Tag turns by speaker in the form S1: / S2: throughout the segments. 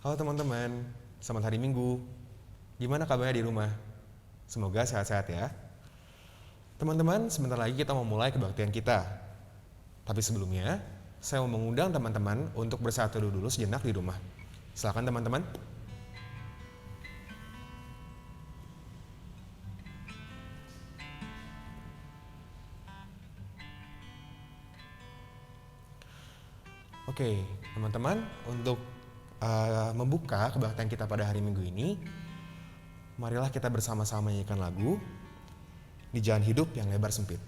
S1: Halo teman-teman, selamat hari Minggu. Gimana kabarnya di rumah? Semoga sehat-sehat ya. Teman-teman, sebentar lagi kita mau mulai kebaktian kita. Tapi sebelumnya, saya mau mengundang teman-teman untuk bersatu dulu sejenak di rumah. Silakan teman-teman. Oke, teman-teman, untuk membuka kebaktian kita pada hari Minggu ini, marilah kita bersama-sama menyanyikan lagu Di Jalan Hidup yang Lebar Sempit.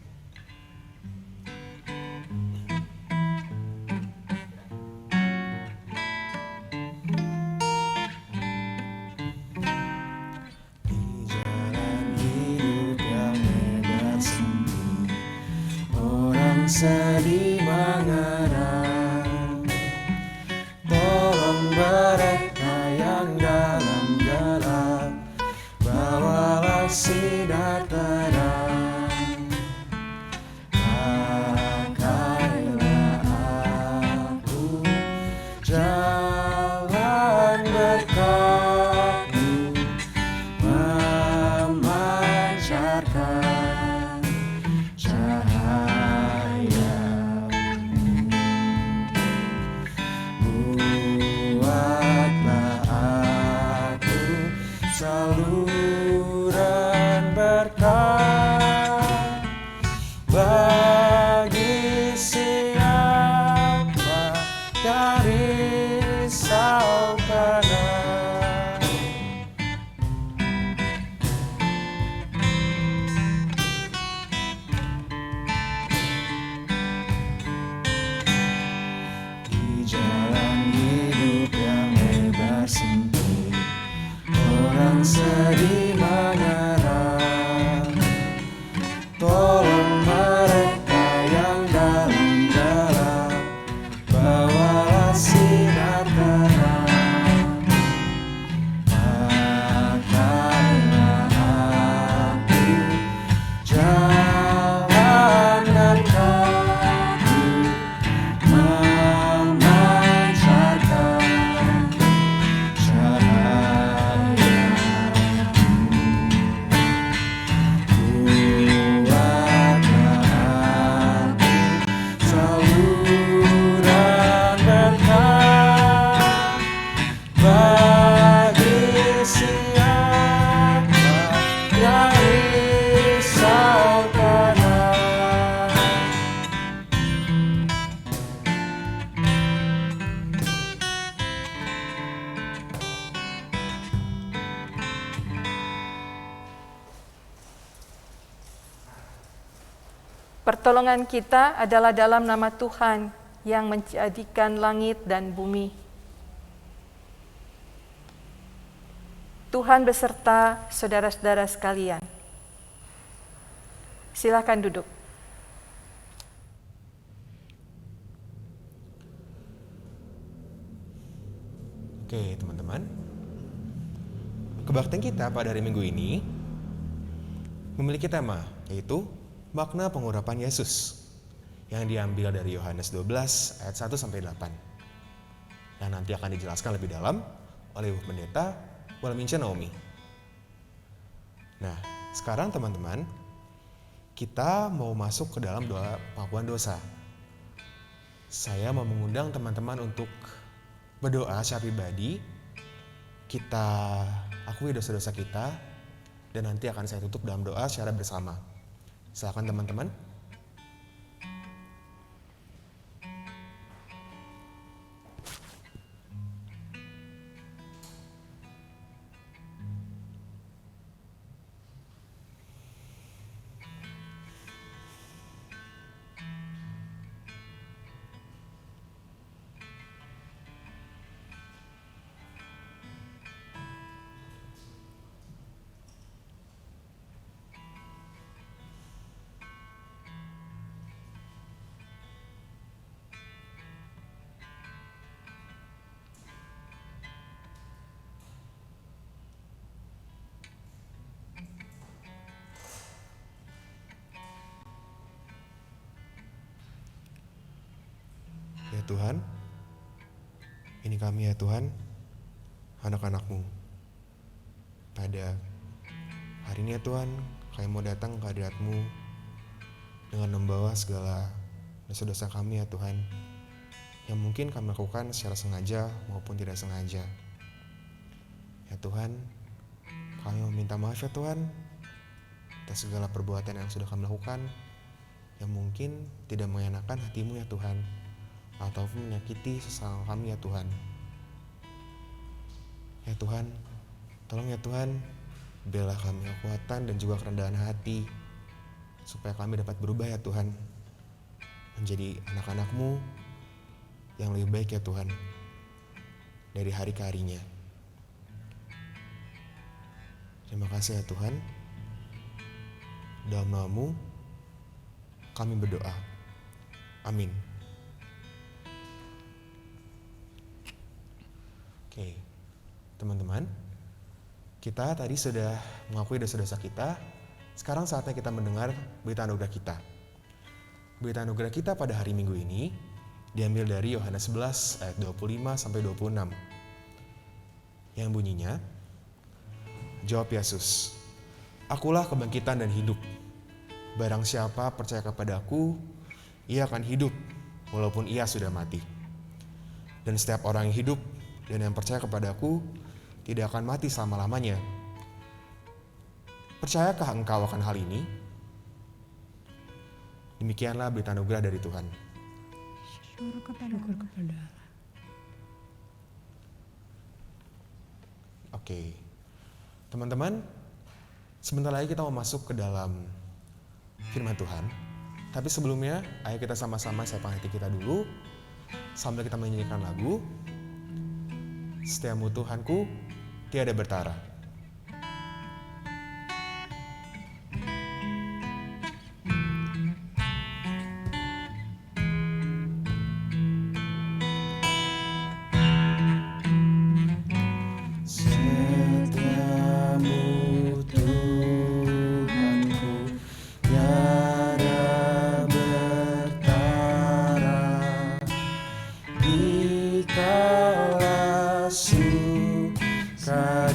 S1: Di jalan hidup yang lebar sempit, orang sedih mengerang. Tolong mereka yang dalam gelap, bawalah sinar terang. Pakailah aku jalan berkatmu, memancarkan cahayamu. Buatlah aku saluran berkat bagi siapa yang risau kanan. Di jalan hidup yang lebar sempit, orang sedih mengerang. Tolong mereka yang dalam gelap, bawalah sinar terang. Pakailah aku jalan berkatmu, memancarkan cahayamu. Buatlah aku saluran berkat bagi siapa yang risau kanan.
S2: Pertolongan kita adalah dalam nama Tuhan yang menjadikan langit dan bumi. Tuhan beserta saudara-saudara sekalian. Silakan duduk.
S1: Oke teman-teman, kebaktian kita pada hari Minggu ini memiliki tema, yaitu makna pengurapan Yesus, yang diambil dari Yohanes 12 ayat 1-8, yang nanti akan dijelaskan lebih dalam oleh Ibu Pendeta Walmincha Naomi. Nah, sekarang teman-teman, kita mau masuk ke dalam doa pengakuan dosa. Saya mau mengundang teman-teman untuk berdoa secara pribadi. Kita akui dosa-dosa kita, dan nanti akan saya tutup dalam doa secara bersama. Silakan teman-teman. Ya Tuhan, ini kami ya Tuhan, anak-anak-Mu. Pada hari ini ya Tuhan, kami mau datang ke hadirat-Mu dengan membawa segala dosa-dosa kami ya Tuhan, yang mungkin kami lakukan secara sengaja maupun tidak sengaja. Ya Tuhan, kami meminta maaf ya Tuhan atas segala perbuatan yang sudah kami lakukan yang mungkin tidak mengenakan hati-Mu ya Tuhan, ataupun menyakiti sesama kami ya Tuhan. Ya Tuhan, tolong ya Tuhan, berilah kami kekuatan dan juga kerendahan hati supaya kami dapat berubah ya Tuhan, menjadi anak-anak-Mu yang lebih baik ya Tuhan dari hari ke harinya. Terima kasih ya Tuhan. Dalam nama-Mu kami berdoa. Amin. Oke, teman-teman, kita tadi sudah mengakui dosa-dosa kita. Sekarang saatnya kita mendengar berita anugerah kita. Berita anugerah kita pada hari Minggu ini diambil dari Yohanes 11 ayat 25 sampai 26. Yang bunyinya, jawab Yesus, "Akulah kebangkitan dan hidup. Barang siapa percaya kepada-Ku, ia akan hidup walaupun ia sudah mati. Dan setiap orang yang hidup dan yang percaya kepada-Ku tidak akan mati selama-lamanya. Percayakah engkau akan hal ini?" Demikianlah berita anugerah dari Tuhan.
S3: Syukur kepada Allah.
S1: Oke, teman-teman, sebentar lagi kita mau masuk ke dalam firman Tuhan. Tapi sebelumnya, ayo kita sama-sama siapkan hati kita dulu sambil kita menyanyikan lagu "Setiamu Tuhanku tiada bertara". Setiamu Tuhanku tiada bertara, di kala sukar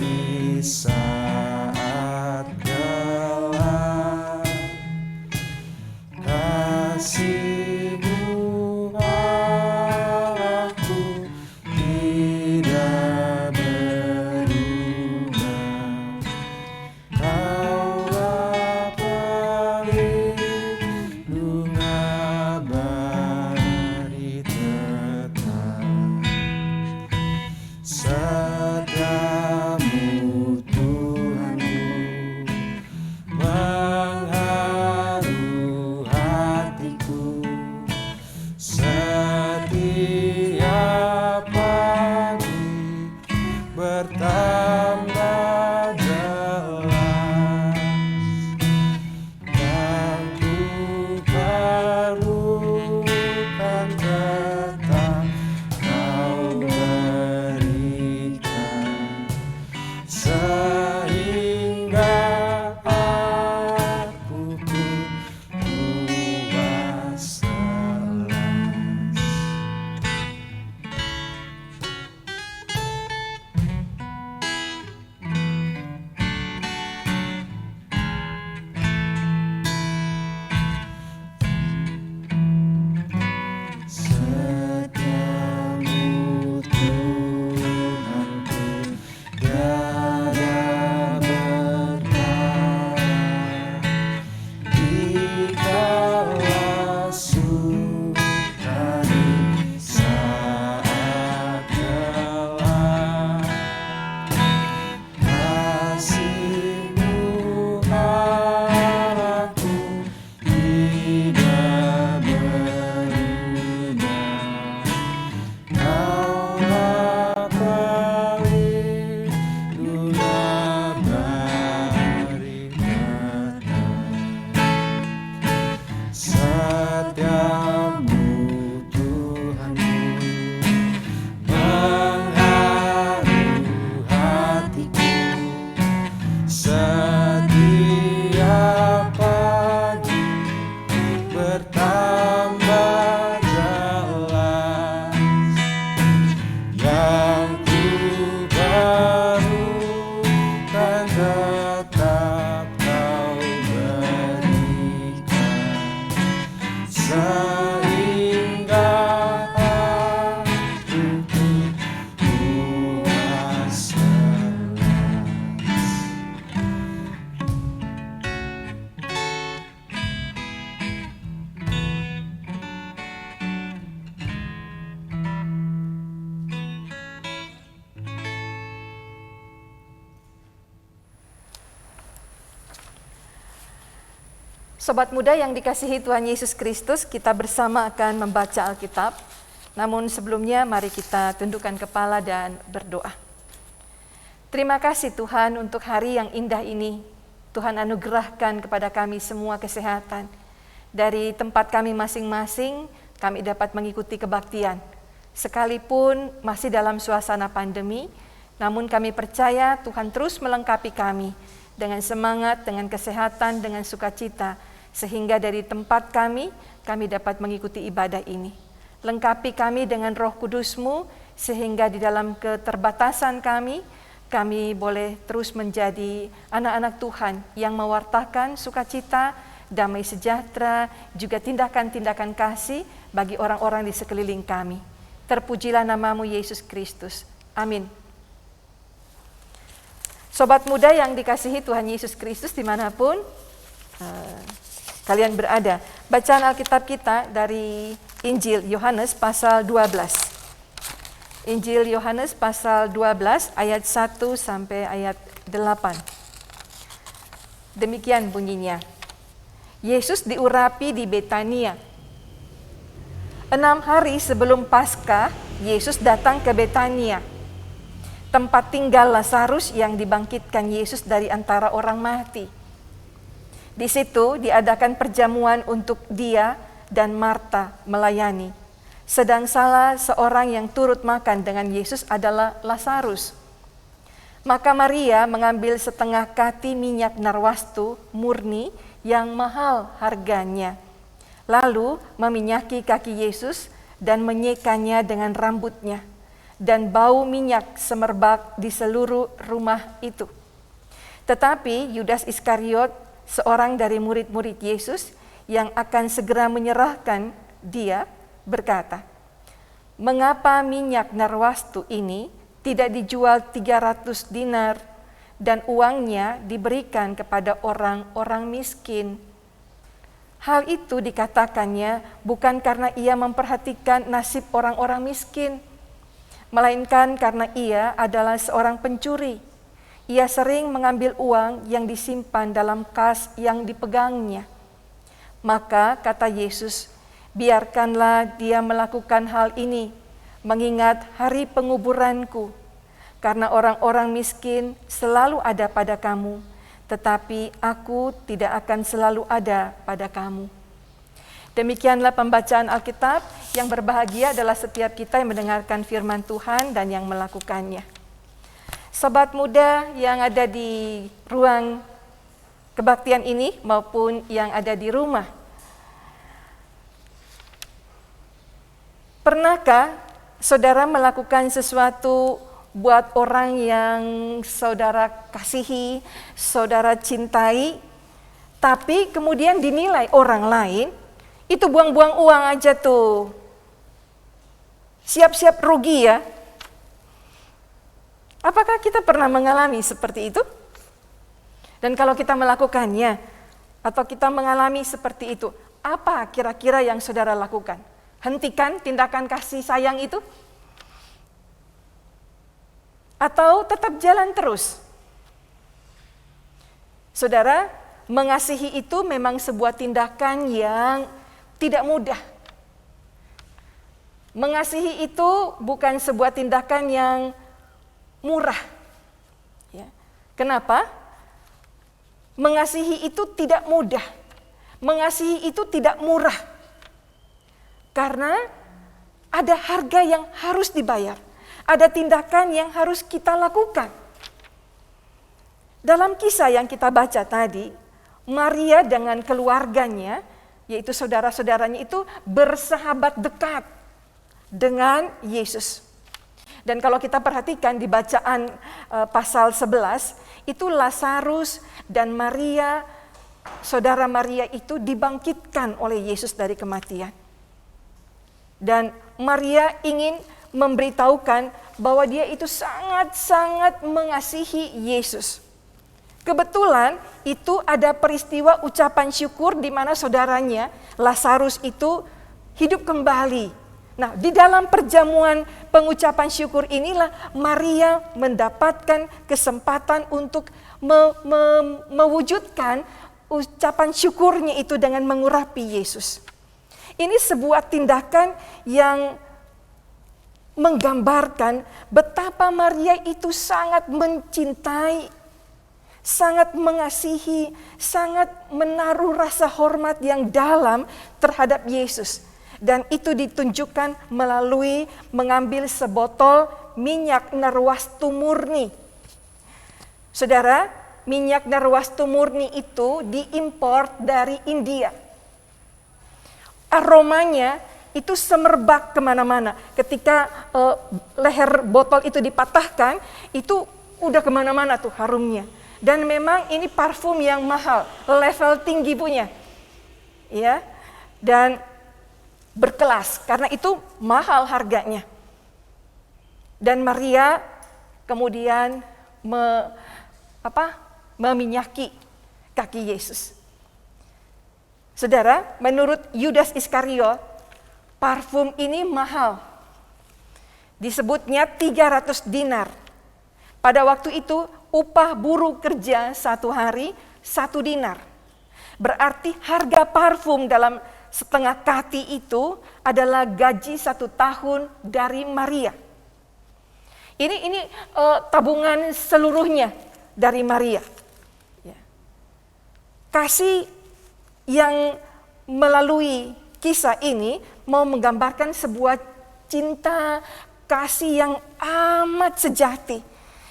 S2: Sobat muda yang dikasihi Tuhan Yesus Kristus, kita bersama akan membaca Alkitab. Namun sebelumnya mari kita tundukkan kepala dan berdoa. Terima kasih Tuhan untuk hari yang indah ini. Tuhan anugerahkan kepada kami semua kesehatan. Dari tempat kami masing-masing, kami dapat mengikuti kebaktian. Sekalipun masih dalam suasana pandemi, namun kami percaya Tuhan terus melengkapi kami dengan semangat, dengan kesehatan, dengan sukacita, sehingga dari tempat kami dapat mengikuti ibadah ini. Lengkapi kami dengan Roh Kudus-Mu, sehingga di dalam keterbatasan kami boleh terus menjadi anak-anak Tuhan yang mewartakan sukacita, damai sejahtera, juga tindakan-tindakan kasih bagi orang-orang di sekeliling kami. Terpujilah nama-Mu Yesus Kristus. Amin. Sobat muda yang dikasihi Tuhan Yesus Kristus dimanapun kalian berada. Bacaan Alkitab kita dari Injil Yohanes pasal 12. Injil Yohanes pasal 12 ayat 1 sampai ayat 8. Demikian bunyinya. Yesus diurapi di Betania. 6 hari sebelum Paskah, Yesus datang ke Betania, tempat tinggal Lazarus yang dibangkitkan Yesus dari antara orang mati. Di situ diadakan perjamuan untuk dia dan Marta melayani. Sedang salah seorang yang turut makan dengan Yesus adalah Lazarus. Maka Maria mengambil setengah kati minyak narwastu murni yang mahal harganya. Lalu meminyaki kaki Yesus dan menyekanya dengan rambutnya. Dan bau minyak semerbak di seluruh rumah itu. Tetapi Yudas Iskariot, seorang dari murid-murid Yesus yang akan segera menyerahkan dia, berkata, "Mengapa minyak narwastu ini tidak dijual 300 dinar dan uangnya diberikan kepada orang-orang miskin?" Hal itu dikatakannya bukan karena ia memperhatikan nasib orang-orang miskin, melainkan karena ia adalah seorang pencuri. Ia sering mengambil uang yang disimpan dalam kas yang dipegangnya. Maka kata Yesus, "Biarkanlah dia melakukan hal ini, mengingat hari penguburanku. Karena orang-orang miskin selalu ada pada kamu, tetapi aku tidak akan selalu ada pada kamu." Demikianlah pembacaan Alkitab. Yang berbahagia adalah setiap kita yang mendengarkan firman Tuhan dan yang melakukannya. Sobat muda yang ada di ruang kebaktian ini maupun yang ada di rumah. Pernahkah saudara melakukan sesuatu buat orang yang saudara kasihi, saudara cintai, tapi kemudian dinilai orang lain, itu buang-buang uang aja tuh. Siap-siap rugi ya. Apakah kita pernah mengalami seperti itu? Dan kalau kita melakukannya, atau kita mengalami seperti itu, apa kira-kira yang saudara lakukan? Hentikan tindakan kasih sayang itu? Atau tetap jalan terus? Saudara, mengasihi itu memang sebuah tindakan yang tidak mudah. Mengasihi itu bukan sebuah tindakan yang murah. Ya. Kenapa? Mengasihi itu tidak mudah. Mengasihi itu tidak murah. Karena ada harga yang harus dibayar. Ada tindakan yang harus kita lakukan. Dalam kisah yang kita baca tadi, Maria dengan keluarganya, yaitu saudara-saudaranya itu bersahabat dekat dengan Yesus. Dan kalau kita perhatikan di bacaan pasal 11, itu Lazarus dan Maria, saudara Maria itu dibangkitkan oleh Yesus dari kematian. Dan Maria ingin memberitahukan bahwa dia itu sangat-sangat mengasihi Yesus. Kebetulan itu ada peristiwa ucapan syukur di mana saudaranya Lazarus itu hidup kembali. Nah, di dalam perjamuan pengucapan syukur inilah Maria mendapatkan kesempatan untuk mewujudkan ucapan syukurnya itu dengan mengurapi Yesus. Ini sebuah tindakan yang menggambarkan betapa Maria itu sangat mencintai, sangat mengasihi, sangat menaruh rasa hormat yang dalam terhadap Yesus. Dan itu ditunjukkan melalui mengambil sebotol minyak narwastu murni. Saudara, minyak narwastu murni itu diimpor dari India. Aromanya itu semerbak kemana-mana. Ketika leher botol itu dipatahkan, itu udah kemana-mana tuh harumnya. Dan memang ini parfum yang mahal, level tinggi punya, ya, dan berkelas. Karena itu mahal harganya. Dan Maria kemudian meminyaki kaki Yesus. Saudara, menurut Yudas Iskariot, parfum ini mahal. Disebutnya 300 dinar. Pada waktu itu upah buruh kerja 1 hari 1 dinar. Berarti harga parfum dalam setengah kati itu adalah gaji 1 tahun dari Maria. Ini tabungan seluruhnya dari Maria. Ya. Kasih yang melalui kisah ini mau menggambarkan sebuah cinta kasih yang amat sejati.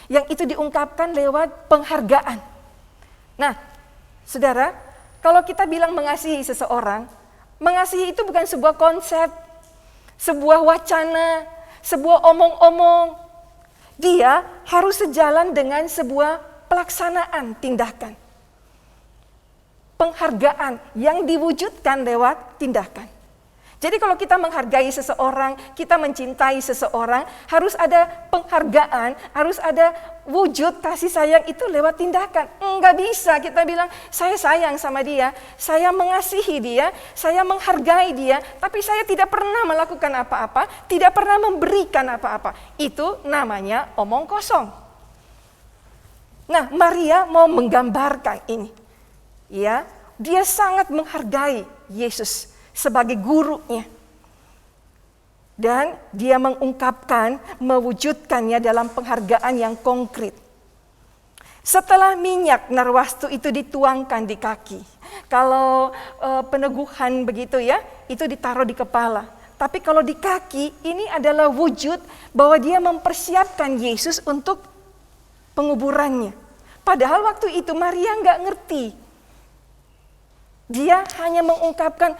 S2: Yang itu diungkapkan lewat penghargaan. Nah, saudara, kalau kita bilang mengasihi seseorang, mengasihi itu bukan sebuah konsep, sebuah wacana, sebuah omong-omong. Dia harus sejalan dengan sebuah pelaksanaan tindakan. Penghargaan yang diwujudkan lewat tindakan. Jadi kalau kita menghargai seseorang, kita mencintai seseorang, harus ada penghargaan, harus ada wujud kasih sayang itu lewat tindakan. Enggak bisa kita bilang, saya sayang sama dia, saya mengasihi dia, saya menghargai dia, tapi saya tidak pernah melakukan apa-apa, tidak pernah memberikan apa-apa. Itu namanya omong kosong. Nah, Maria mau menggambarkan ini. Ya, dia sangat menghargai Yesus sebagai gurunya. Dan dia mengungkapkan, mewujudkannya dalam penghargaan yang konkret. Setelah minyak narwastu itu dituangkan di kaki. Kalau peneguhan begitu ya, itu ditaruh di kepala. Tapi kalau di kaki, ini adalah wujud bahwa dia mempersiapkan Yesus untuk penguburannya. Padahal waktu itu Maria nggak ngerti. Dia hanya mengungkapkan,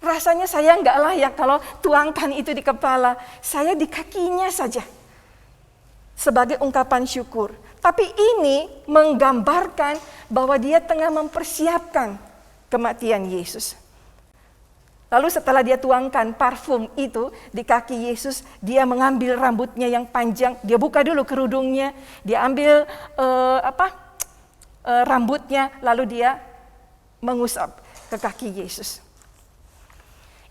S2: rasanya saya nggak layak kalau tuangkan itu di kepala. Saya di kakinya saja. Sebagai ungkapan syukur. Tapi ini menggambarkan bahwa dia tengah mempersiapkan kematian Yesus. Lalu setelah dia tuangkan parfum itu di kaki Yesus, dia mengambil rambutnya yang panjang. Dia buka dulu kerudungnya. Dia ambil rambutnya. Lalu dia mengusap ke kaki Yesus.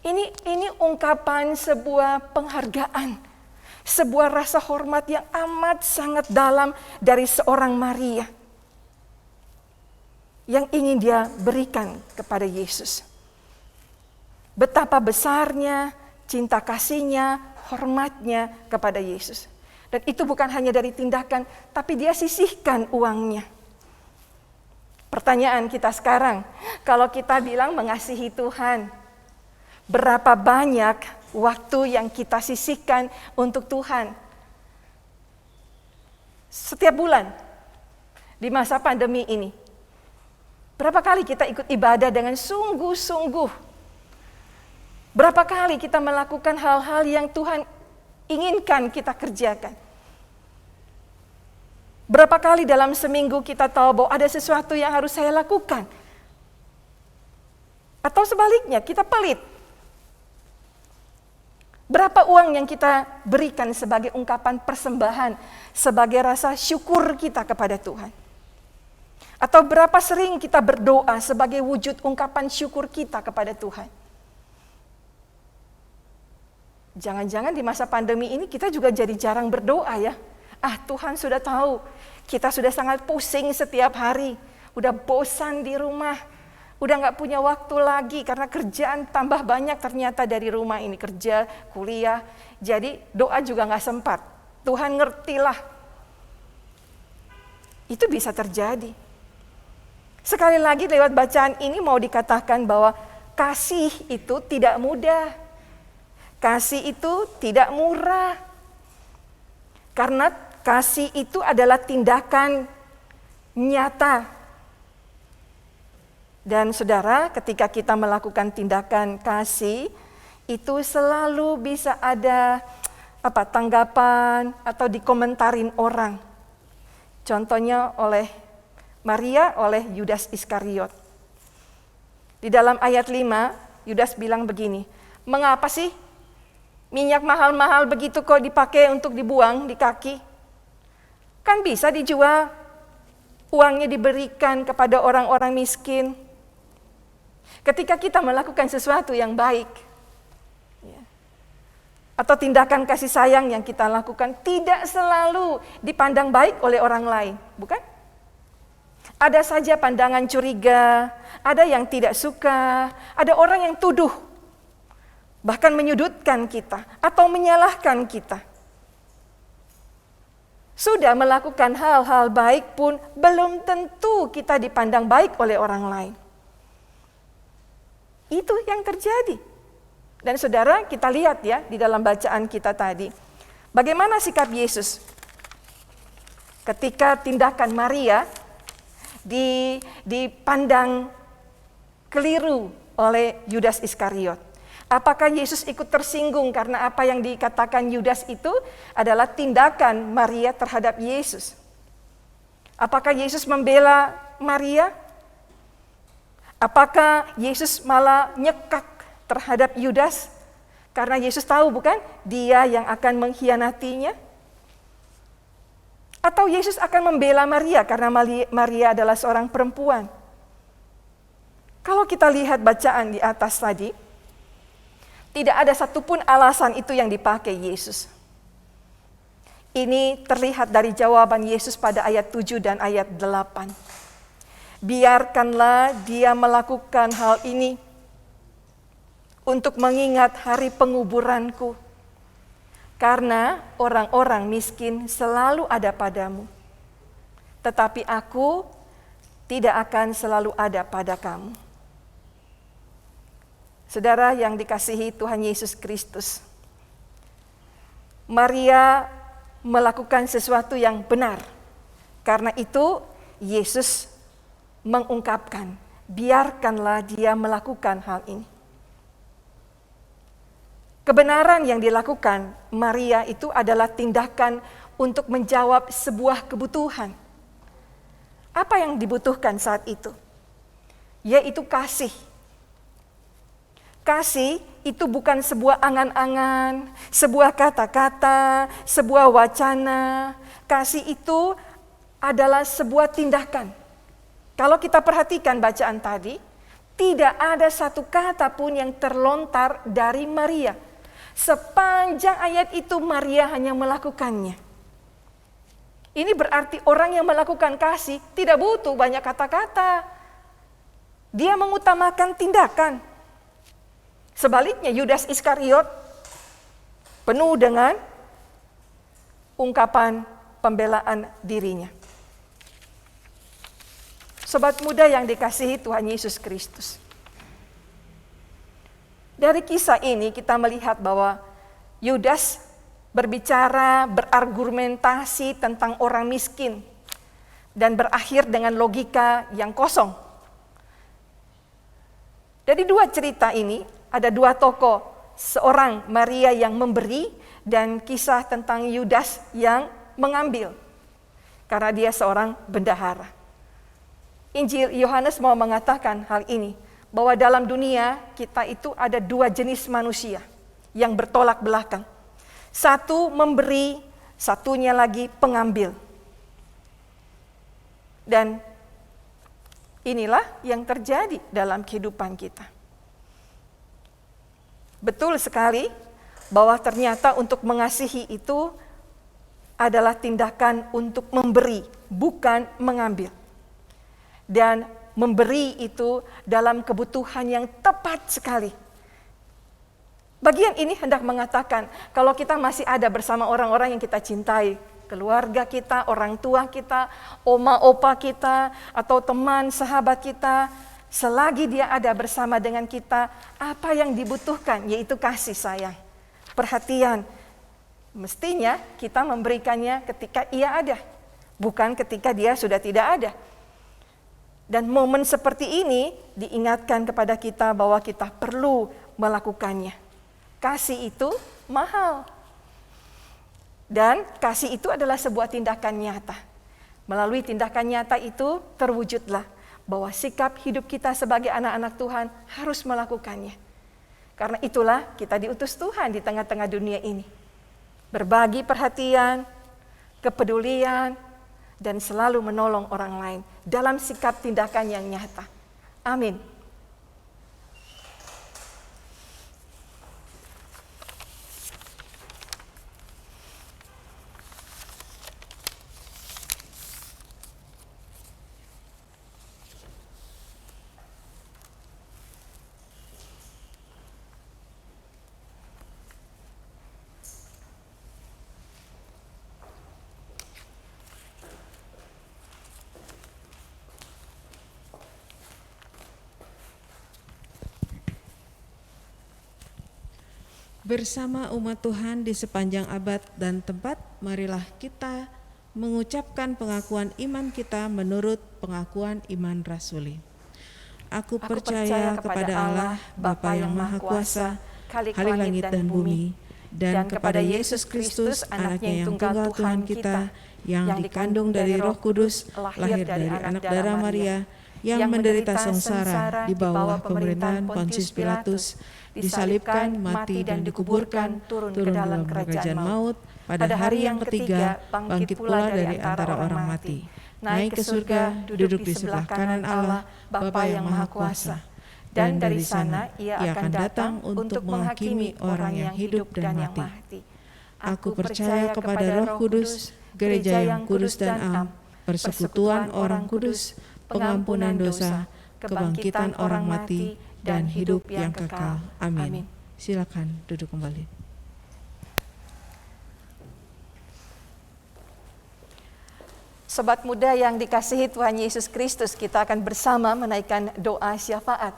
S2: Ini ungkapan sebuah penghargaan, sebuah rasa hormat yang amat sangat dalam dari seorang Maria yang ingin dia berikan kepada Yesus. Betapa besarnya cinta kasihnya, hormatnya kepada Yesus. Dan itu bukan hanya dari tindakan, tapi dia sisihkan uangnya. Pertanyaan kita sekarang, kalau kita bilang mengasihi Tuhan, berapa banyak waktu yang kita sisihkan untuk Tuhan? Setiap bulan di masa pandemi ini. Berapa kali kita ikut ibadah dengan sungguh-sungguh? Berapa kali kita melakukan hal-hal yang Tuhan inginkan kita kerjakan? Berapa kali dalam seminggu kita tahu bahwa ada sesuatu yang harus saya lakukan? Atau sebaliknya, kita pelit. Berapa uang yang kita berikan sebagai ungkapan persembahan, sebagai rasa syukur kita kepada Tuhan? Atau berapa sering kita berdoa sebagai wujud ungkapan syukur kita kepada Tuhan? Jangan-jangan di masa pandemi ini kita juga jadi jarang berdoa ya. Tuhan sudah tahu, kita sudah sangat pusing setiap hari. udah bosan di rumah, udah nggak punya waktu lagi karena kerjaan tambah banyak ternyata dari rumah ini, kerja, kuliah. Jadi doa juga nggak sempat. Tuhan ngertilah. Itu bisa terjadi. Sekali lagi lewat bacaan ini mau dikatakan bahwa kasih itu tidak mudah. Kasih itu tidak murah. Karena kasih itu adalah tindakan nyata. Dan saudara, ketika kita melakukan tindakan kasih, itu selalu bisa ada tanggapan atau dikomentarin orang. Contohnya oleh Maria, oleh Yudas Iskariot. Di dalam ayat 5, Yudas bilang begini, "Mengapa sih minyak mahal-mahal begitu kok dipakai untuk dibuang di kaki? Kan bisa dijual, uangnya diberikan kepada orang-orang miskin." Ketika kita melakukan sesuatu yang baik, atau tindakan kasih sayang yang kita lakukan, tidak selalu dipandang baik oleh orang lain, bukan? Ada saja pandangan curiga, ada yang tidak suka, ada orang yang tuduh, bahkan menyudutkan kita atau menyalahkan kita. Sudah melakukan hal-hal baik pun belum tentu kita dipandang baik oleh orang lain. Itu yang terjadi. Dan saudara, kita lihat ya di dalam bacaan kita tadi. Bagaimana sikap Yesus ketika tindakan Maria dipandang keliru oleh Yudas Iskariot. Apakah Yesus ikut tersinggung karena apa yang dikatakan Yudas itu adalah tindakan Maria terhadap Yesus? Apakah Yesus membela Maria? Apakah Yesus malah nyekak terhadap Yudas? Karena Yesus tahu bukan, dia yang akan mengkhianatinya? Atau Yesus akan membela Maria karena Maria adalah seorang perempuan? Kalau kita lihat bacaan di atas tadi, tidak ada satupun alasan itu yang dipakai Yesus. Ini terlihat dari jawaban Yesus pada ayat 7 dan ayat 8. Biarkanlah dia melakukan hal ini untuk mengingat hari penguburanku. Karena orang-orang miskin selalu ada padamu. Tetapi aku tidak akan selalu ada pada kamu. Saudara yang dikasihi Tuhan Yesus Kristus, Maria melakukan sesuatu yang benar. Karena itu Yesus mengungkapkan, biarkanlah dia melakukan hal ini. Kebenaran yang dilakukan Maria itu adalah tindakan untuk menjawab sebuah kebutuhan. Apa yang dibutuhkan saat itu? Yaitu kasih. Kasih itu bukan sebuah angan-angan, sebuah kata-kata, sebuah wacana. Kasih itu adalah sebuah tindakan. Kalau kita perhatikan bacaan tadi, tidak ada satu kata pun yang terlontar dari Maria. Sepanjang ayat itu Maria hanya melakukannya. Ini berarti orang yang melakukan kasih tidak butuh banyak kata-kata. Dia mengutamakan tindakan. Sebaliknya Yudas Iskariot penuh dengan ungkapan pembelaan dirinya. Sobat muda yang dikasihi Tuhan Yesus Kristus. Dari kisah ini kita melihat bahwa Yudas berbicara, berargumentasi tentang orang miskin dan berakhir dengan logika yang kosong. Dari dua cerita ini ada dua tokoh, seorang Maria yang memberi dan kisah tentang Yudas yang mengambil karena dia seorang bendahara. Injil Yohanes mau mengatakan hal ini, bahwa dalam dunia kita itu ada dua jenis manusia yang bertolak belakang. Satu memberi, satunya lagi pengambil. Dan inilah yang terjadi dalam kehidupan kita. Betul sekali bahwa ternyata untuk mengasihi itu adalah tindakan untuk memberi, bukan mengambil. dan memberi itu dalam kebutuhan yang tepat sekali. Bagian ini hendak mengatakan kalau kita masih ada bersama orang-orang yang kita cintai, keluarga kita, orang tua kita, oma opa kita, atau teman sahabat kita, selagi dia ada bersama dengan kita, apa yang dibutuhkan yaitu kasih sayang, perhatian. Mestinya kita memberikannya ketika ia ada, bukan ketika dia sudah tidak ada. Dan momen seperti ini diingatkan kepada kita bahwa kita perlu melakukannya. Kasih itu mahal. Dan kasih itu adalah sebuah tindakan nyata. Melalui tindakan nyata itu terwujudlah bahwa sikap hidup kita sebagai anak-anak Tuhan harus melakukannya. Karena itulah kita diutus Tuhan di tengah-tengah dunia ini. Berbagi perhatian, kepedulian, dan selalu menolong orang lain dalam sikap tindakan yang nyata. Amin.
S4: Bersama umat Tuhan di sepanjang abad dan tempat, marilah kita mengucapkan pengakuan iman kita menurut pengakuan iman rasuli. Aku percaya kepada Allah, Bapa yang Maha Kuasa, Khalik langit dan bumi, dan kepada Yesus Kristus, anaknya yang tunggal Tuhan kita, yang dikandung dari Roh Kudus, lahir dari anak darah Maria, yang menderita sengsara di bawah pemerintahan Pontius Pilatus, disalibkan, mati dan dikuburkan, turun ke dalam kerajaan maut, pada hari yang ketiga bangkit pula dari antara orang mati, naik ke surga, duduk di sebelah kanan Allah, Bapa yang Maha Kuasa. Dan dari sana ia akan datang untuk menghakimi orang yang hidup dan yang mati. Aku percaya kepada Roh Kudus, gereja yang kudus dan am, persekutuan orang kudus, pengampunan dosa, kebangkitan orang mati, dan hidup yang kekal. Amin. Silakan duduk kembali.
S2: Sobat muda yang dikasihi Tuhan Yesus Kristus, kita akan bersama menaikkan doa syafaat.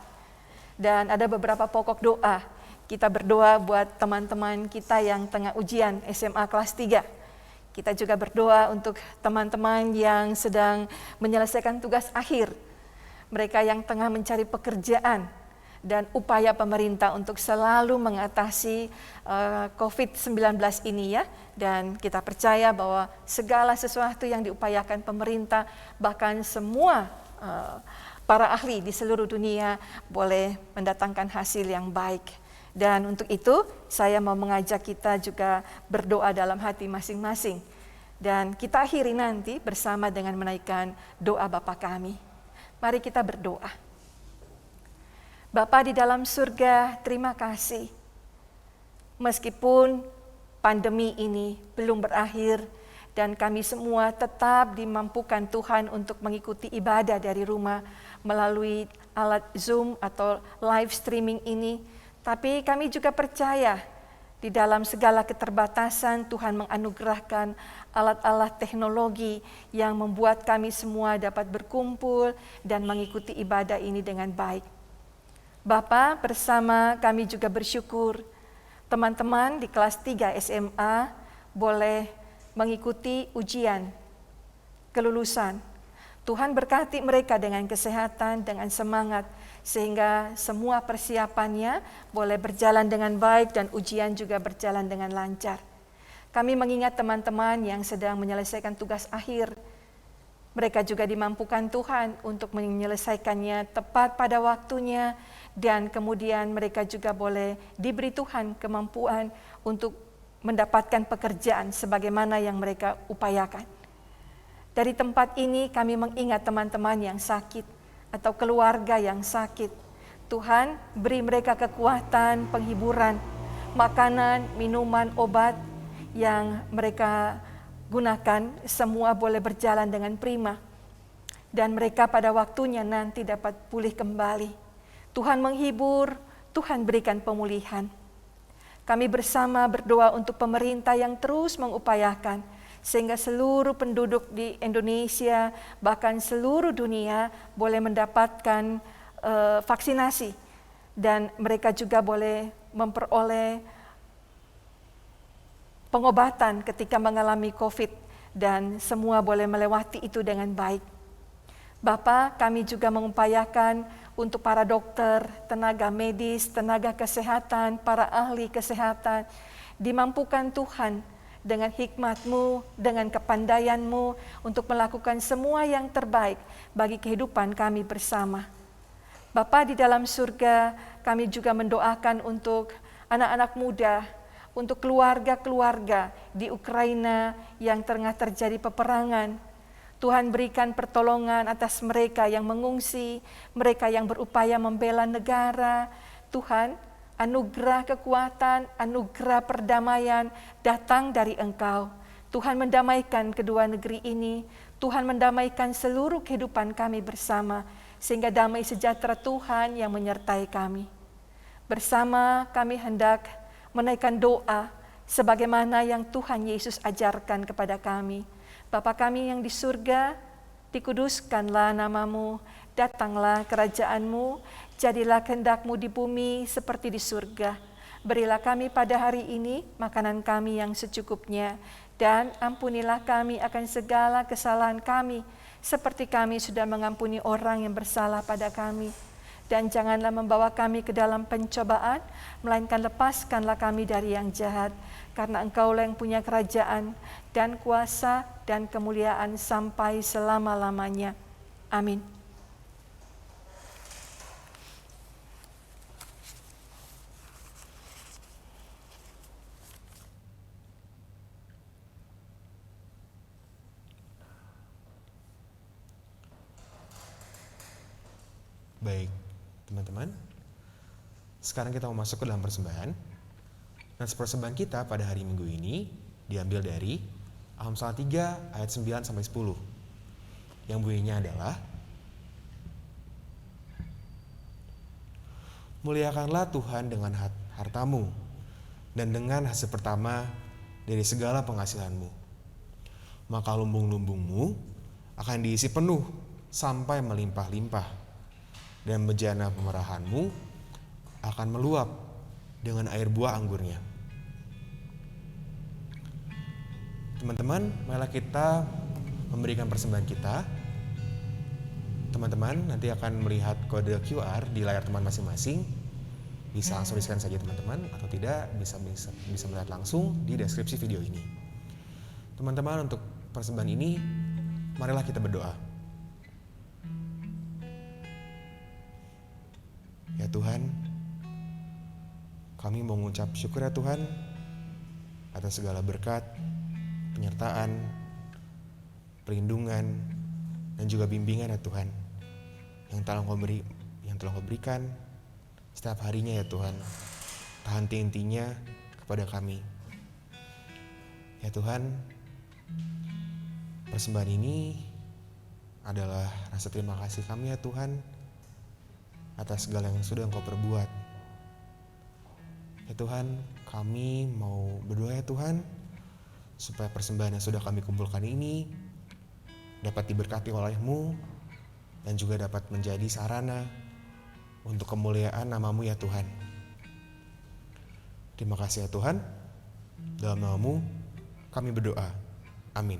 S2: Dan ada beberapa pokok doa. Kita berdoa buat teman-teman kita yang tengah ujian SMA kelas 3. Kita juga berdoa untuk teman-teman yang sedang menyelesaikan tugas akhir. Mereka yang tengah mencari pekerjaan. Dan upaya pemerintah untuk selalu mengatasi COVID-19 ini ya. Dan kita percaya bahwa segala sesuatu yang diupayakan pemerintah, bahkan semua para ahli di seluruh dunia boleh mendatangkan hasil yang baik. Dan untuk itu saya mau mengajak kita juga berdoa dalam hati masing-masing. Dan kita akhiri nanti bersama dengan menaikkan doa Bapa kami. Mari kita berdoa. Bapa di dalam surga, terima kasih. Meskipun pandemi ini belum berakhir dan kami semua tetap dimampukan Tuhan untuk mengikuti ibadah dari rumah melalui alat Zoom atau live streaming ini, tapi kami juga percaya di dalam segala keterbatasan Tuhan menganugerahkan alat-alat teknologi yang membuat kami semua dapat berkumpul dan mengikuti ibadah ini dengan baik. Bapa, bersama kami juga bersyukur teman-teman di kelas 3 SMA boleh mengikuti ujian kelulusan. Tuhan berkati mereka dengan kesehatan, dengan semangat, sehingga semua persiapannya boleh berjalan dengan baik dan ujian juga berjalan dengan lancar. Kami mengingat teman-teman yang sedang menyelesaikan tugas akhir. Mereka juga dimampukan Tuhan untuk menyelesaikannya tepat pada waktunya, dan kemudian mereka juga boleh diberi Tuhan kemampuan untuk mendapatkan pekerjaan sebagaimana yang mereka upayakan. Dari tempat ini kami mengingat teman-teman yang sakit atau keluarga yang sakit. Tuhan, beri mereka kekuatan, penghiburan, makanan, minuman, obat yang mereka gunakan, semua boleh berjalan dengan prima. dan mereka pada waktunya nanti dapat pulih kembali. Tuhan menghibur, Tuhan berikan pemulihan. Kami bersama berdoa untuk pemerintah yang terus mengupayakan sehingga seluruh penduduk di Indonesia, bahkan seluruh dunia boleh mendapatkan vaksinasi dan mereka juga boleh memperoleh pengobatan ketika mengalami COVID dan semua boleh melewati itu dengan baik. Bapa, kami juga mengupayakan untuk para dokter, tenaga medis, tenaga kesehatan, para ahli kesehatan, dimampukan Tuhan dengan hikmat-Mu, dengan kepandaian-Mu untuk melakukan semua yang terbaik bagi kehidupan kami bersama. Bapa di dalam surga, kami juga mendoakan untuk anak-anak muda, untuk keluarga-keluarga di Ukraina yang tengah terjadi peperangan. Tuhan berikan pertolongan atas mereka yang mengungsi, mereka yang berupaya membela negara. Tuhan, anugerah kekuatan, anugerah perdamaian datang dari Engkau. Tuhan mendamaikan kedua negeri ini, Tuhan mendamaikan seluruh kehidupan kami bersama, sehingga damai sejahtera Tuhan yang menyertai kami. Bersama kami hendak menaikkan doa sebagaimana yang Tuhan Yesus ajarkan kepada kami. Bapa kami yang di surga, dikuduskanlah nama-Mu, datanglah kerajaan-Mu, jadilah kehendak-Mu di bumi seperti di surga. Berilah kami pada hari ini makanan kami yang secukupnya, dan ampunilah kami akan segala kesalahan kami, seperti kami sudah mengampuni orang yang bersalah pada kami. Dan janganlah membawa kami ke dalam pencobaan, melainkan lepaskanlah kami dari yang jahat. Karena Engkaulah yang punya kerajaan dan kuasa dan kemuliaan sampai selama-lamanya. Amin.
S1: Baik, teman-teman. Sekarang kita mau masuk ke dalam persembahan. Dan persembahan kita pada hari Minggu ini diambil dari Amsal 3 ayat 9 sampai 10. Yang bunyinya adalah: Muliakanlah Tuhan dengan hartamu dan dengan hasil pertama dari segala penghasilanmu. Maka lumbung-lumbungmu akan diisi penuh sampai melimpah-limpah. Dan bejana pemerahanmu akan meluap dengan air buah anggurnya. Teman-teman, marilah kita memberikan persembahan kita. Teman-teman nanti akan melihat kode QR di layar teman masing-masing. Bisa langsung di-scan saja teman-teman, atau tidak bisa melihat langsung di deskripsi video ini. Teman-teman, untuk persembahan ini marilah kita berdoa. Ya Tuhan, kami mau mengucap syukur ya Tuhan atas segala berkat, penyertaan, perlindungan, dan juga bimbingan ya Tuhan yang telah Kau berikan setiap harinya ya Tuhan. Tak henti-hentinya kepada kami. Ya Tuhan, persembahan ini adalah rasa terima kasih kami ya Tuhan atas segala yang sudah Engkau perbuat. Ya Tuhan, kami mau berdoa ya Tuhan, supaya persembahan yang sudah kami kumpulkan ini dapat diberkati oleh-Mu dan juga dapat menjadi sarana untuk kemuliaan nama-Mu ya Tuhan. Terima kasih ya Tuhan, dalam nama-Mu kami berdoa. Amin.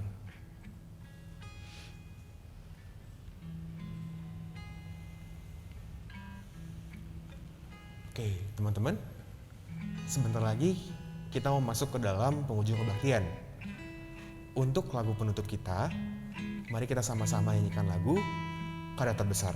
S1: Oke, teman-teman, sebentar lagi kita mau masuk ke dalam penghujung kebaktian. Untuk lagu penutup kita, mari kita sama-sama nyanyikan lagu Karya Terbesar.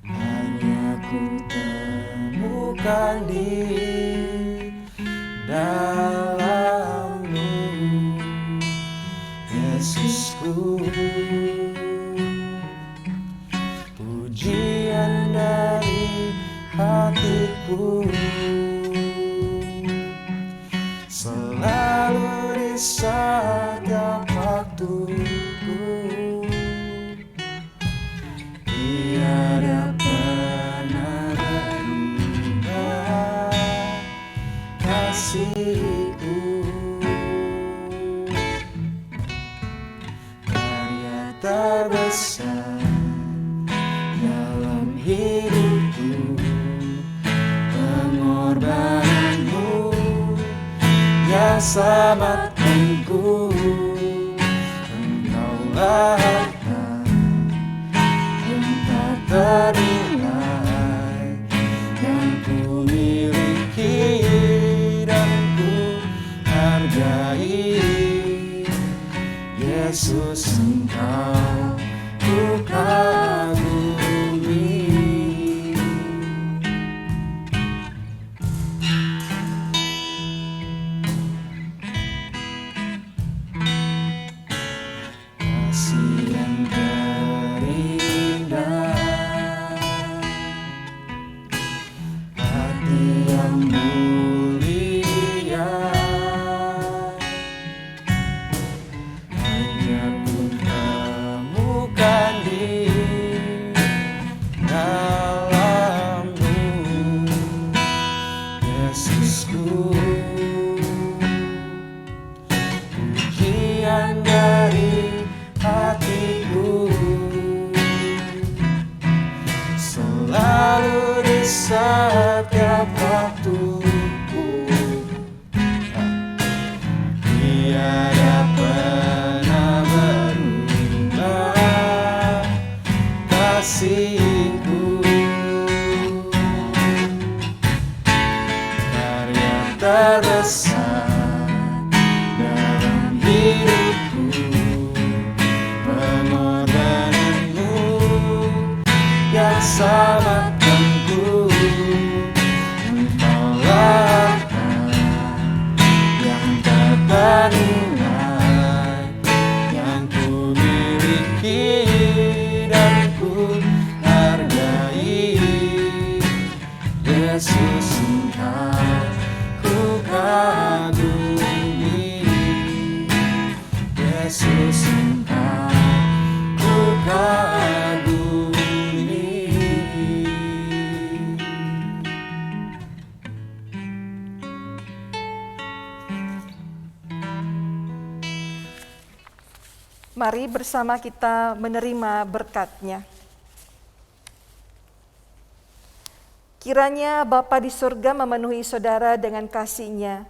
S5: Hanya ku
S1: dalam-Mu, Yesusku. Pujian dari hatiku selalu di setiap waktuku. Tiada pernah berubah kasih-Ku. Karya terbesar dalam hidupku, pengorbanan-Mu yang selamatkanku. Engkaulah harta yang tak ternilai yang ku miliki dan ku hargai. Yesus, Engkau ku kagumi. Kasih yang terindah, hati yang mulia, hanya ku temukan di dalam-Mu, Yesusku. Pujian dari hatiku selalu di setiap waktuku. Tiada pernah berubah kasih-Ku. Karya terbesar dalam hidupku, pengorbanan-Mu yang selamatkanku. Engkaulah harta yang tak ternilai yang ku miliki dan ku hargai. Yesus, Engkau ku kagumi. Yesus, Engkau ku kagumi.
S2: Mari bersama kita menerima berkat-Nya. Kiranya Bapa di surga memenuhi saudara dengan kasih-Nya.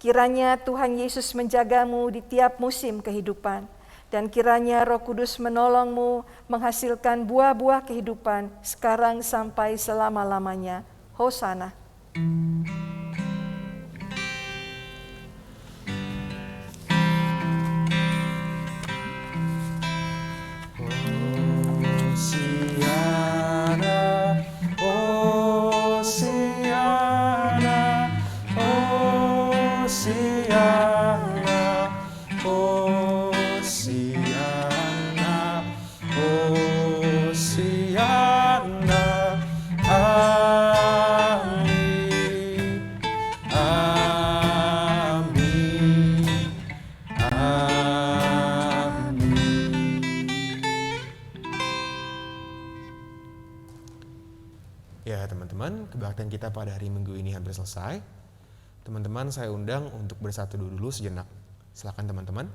S2: Kiranya Tuhan Yesus menjagamu di tiap musim kehidupan. Dan kiranya Roh Kudus menolongmu menghasilkan buah-buah kehidupan sekarang sampai selama-lamanya. Hosana.
S1: Hosiana, Hosiana, Hosiana, Hosiana, amin, amin, amin. Ya teman-teman, kebaktian kita pada hari Minggu ini hampir selesai. Teman-teman saya undang untuk bersatu dulu sejenak. Silakan teman-teman.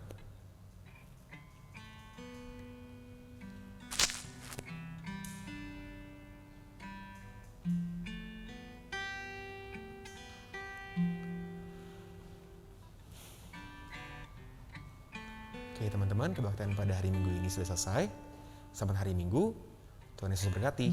S1: Oke teman-teman, kebaktian pada hari Minggu ini sudah selesai. Selamat hari Minggu, Tuhan Yesus berkati.